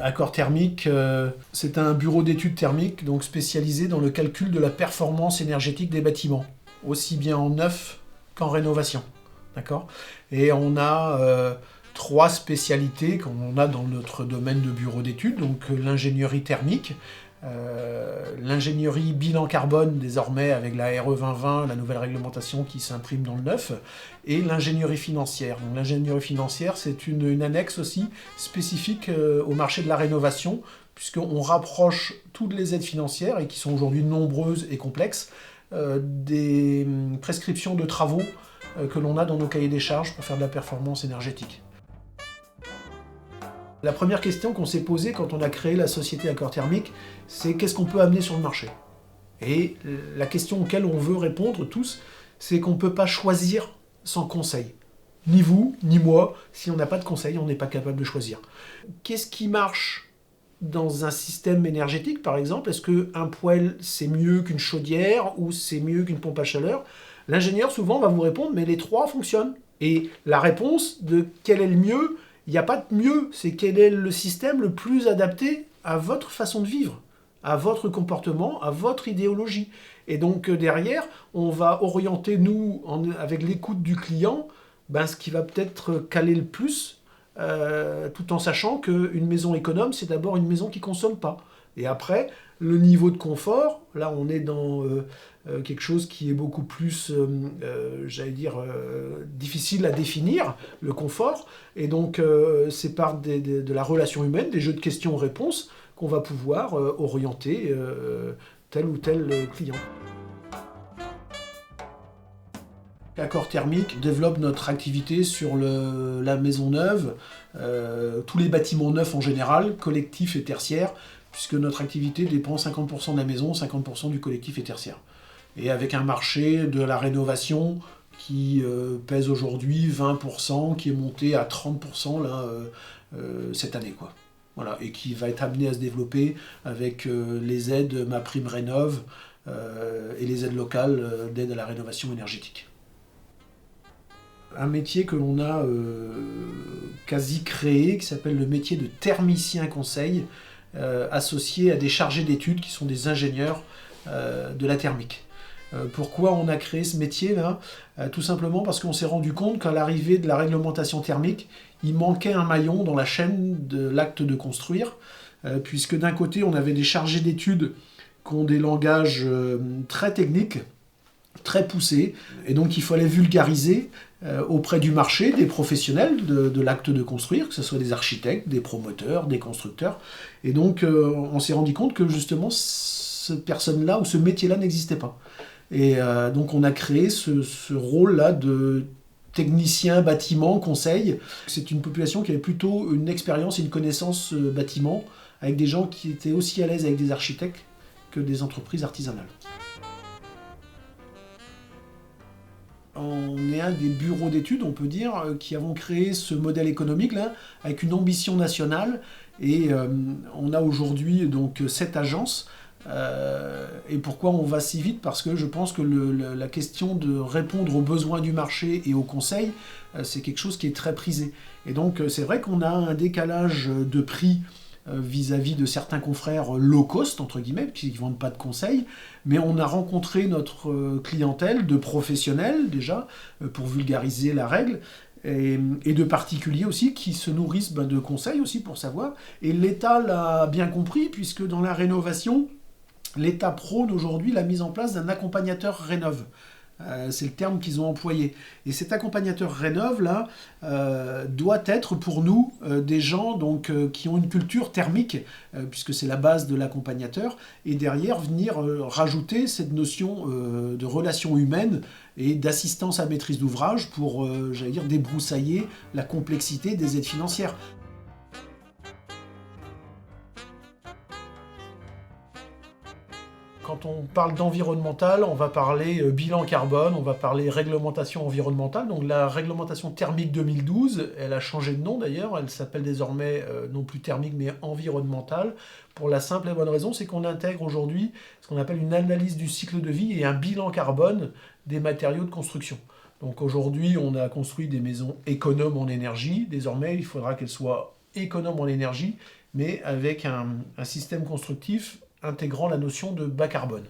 Accor Thermique, c'est un bureau d'études thermiques donc spécialisé dans le calcul de la performance énergétique des bâtiments, aussi bien en neuf qu'en rénovation. D'accord ? Et on a 3 spécialités qu'on a dans notre domaine de bureau d'études, donc l'ingénierie thermique, l'ingénierie bilan carbone désormais avec la RE 2020, la nouvelle réglementation qui s'imprime dans le neuf, et l'ingénierie financière. Donc l'ingénierie financière, c'est une annexe aussi spécifique au marché de la rénovation, puisqu'on rapproche toutes les aides financières, et qui sont aujourd'hui nombreuses et complexes, des prescriptions de travaux que l'on a dans nos cahiers des charges pour faire de la performance énergétique. La première question qu'on s'est posée quand on a créé la société Accor Thermique, c'est qu'est-ce qu'on peut amener sur le marché ? Et la question auquel on veut répondre tous, c'est qu'on ne peut pas choisir sans conseil. Ni vous, ni moi, si on n'a pas de conseil, on n'est pas capable de choisir. Qu'est-ce qui marche dans un système énergétique, par exemple ? Est-ce qu'un poêle, c'est mieux qu'une chaudière ou c'est mieux qu'une pompe à chaleur ? L'ingénieur, souvent, va vous répondre, mais les 3 fonctionnent. Et la réponse de quel est le mieux, il n'y a pas de mieux, c'est quel est le système le plus adapté à votre façon de vivre, à votre comportement, à votre idéologie. Et donc derrière, on va orienter, nous, avec l'écoute du client, ce qui va peut-être caler le plus, tout en sachant qu'une maison économe, c'est d'abord une maison qui ne consomme pas. Et après, le niveau de confort, là on est dans quelque chose qui est beaucoup plus, difficile à définir, le confort. Et donc c'est par de la relation humaine, des jeux de questions-réponses, qu'on va pouvoir orienter tel ou tel client. Accor Thermique développe notre activité sur la maison neuve, tous les bâtiments neufs en général, collectifs et tertiaires, puisque notre activité dépend 50% de la maison, 50% du collectif et tertiaire. Et avec un marché de la rénovation qui pèse aujourd'hui 20%, qui est monté à 30% là, cette année, quoi. Voilà, et qui va être amené à se développer avec les aides MaPrimeRénov' et les aides locales d'aide à la rénovation énergétique. Un métier que l'on a quasi créé, qui s'appelle le métier de thermicien conseil, associé à des chargés d'études qui sont des ingénieurs de la thermique. Pourquoi on a créé ce métier-là ? Tout simplement parce qu'on s'est rendu compte qu'à l'arrivée de la réglementation thermique, il manquait un maillon dans la chaîne de l'acte de construire, puisque d'un côté, on avait des chargés d'études qui ont des langages très techniques, très poussés, et donc il fallait vulgariser auprès du marché des professionnels de l'acte de construire, que ce soit des architectes, des promoteurs, des constructeurs. Et donc on s'est rendu compte que justement cette personne-là ou ce métier-là n'existait pas. Et donc on a créé ce rôle-là de technicien bâtiment, conseil. C'est une population qui avait plutôt une expérience et une connaissance bâtiment, avec des gens qui étaient aussi à l'aise avec des architectes que des entreprises artisanales. On est un des bureaux d'études, on peut dire, qui avons créé ce modèle économique-là, avec une ambition nationale. Et on a aujourd'hui donc 7 agences. Et pourquoi on va si vite ? Parce que je pense que la question de répondre aux besoins du marché et aux conseils, c'est quelque chose qui est très prisé. Et donc c'est vrai qu'on a un décalage de prix vis-à-vis de certains confrères low cost, entre guillemets, qui ne vendent pas de conseils, mais on a rencontré notre clientèle de professionnels, déjà, pour vulgariser la règle, et de particuliers aussi, qui se nourrissent de conseils aussi, pour savoir. Et l'État l'a bien compris, puisque dans la rénovation, l'État prône aujourd'hui la mise en place d'un accompagnateur rénov'. C'est le terme qu'ils ont employé. Et cet accompagnateur rénov' là doit être pour nous des gens donc, qui ont une culture thermique, puisque c'est la base de l'accompagnateur, et derrière venir rajouter cette notion de relation humaine et d'assistance à maîtrise d'ouvrage pour, débroussailler la complexité des aides financières. Quand on parle d'environnemental, on va parler bilan carbone, on va parler réglementation environnementale. Donc la réglementation thermique 2012, elle a changé de nom d'ailleurs, elle s'appelle désormais non plus thermique mais environnementale, pour la simple et bonne raison, c'est qu'on intègre aujourd'hui ce qu'on appelle une analyse du cycle de vie et un bilan carbone des matériaux de construction. Donc aujourd'hui, on a construit des maisons économes en énergie, désormais il faudra qu'elles soient économe en énergie, mais avec un système constructif intégrant la notion de bas carbone.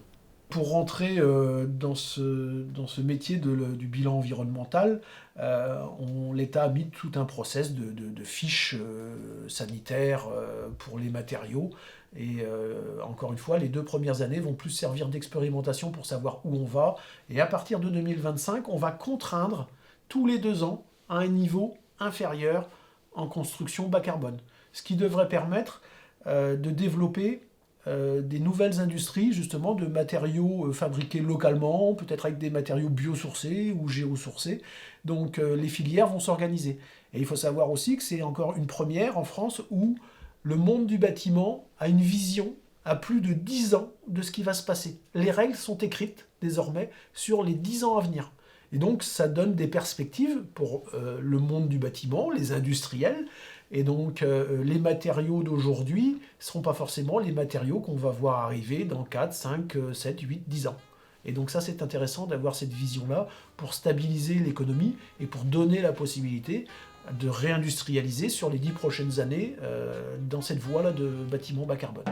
Pour rentrer dans ce métier du bilan environnemental, l'État a mis tout un process de fiches sanitaires pour les matériaux. Et encore une fois, les 2 premières années vont plus servir d'expérimentation pour savoir où on va. Et à partir de 2025, on va contraindre tous les 2 ans à un niveau inférieur en construction bas carbone. Ce qui devrait permettre de développer des nouvelles industries, justement, de matériaux fabriqués localement, peut-être avec des matériaux biosourcés ou géosourcés. Donc les filières vont s'organiser. Et il faut savoir aussi que c'est encore une première en France où le monde du bâtiment a une vision à plus de 10 ans de ce qui va se passer. Les règles sont écrites désormais sur les 10 ans à venir. Et donc ça donne des perspectives pour le monde du bâtiment, les industriels. Et donc les matériaux d'aujourd'hui ne seront pas forcément les matériaux qu'on va voir arriver dans 4, 5, 7, 8, 10 ans. Et donc ça c'est intéressant d'avoir cette vision-là pour stabiliser l'économie et pour donner la possibilité de réindustrialiser sur les 10 prochaines années dans cette voie-là de bâtiments bas carbone.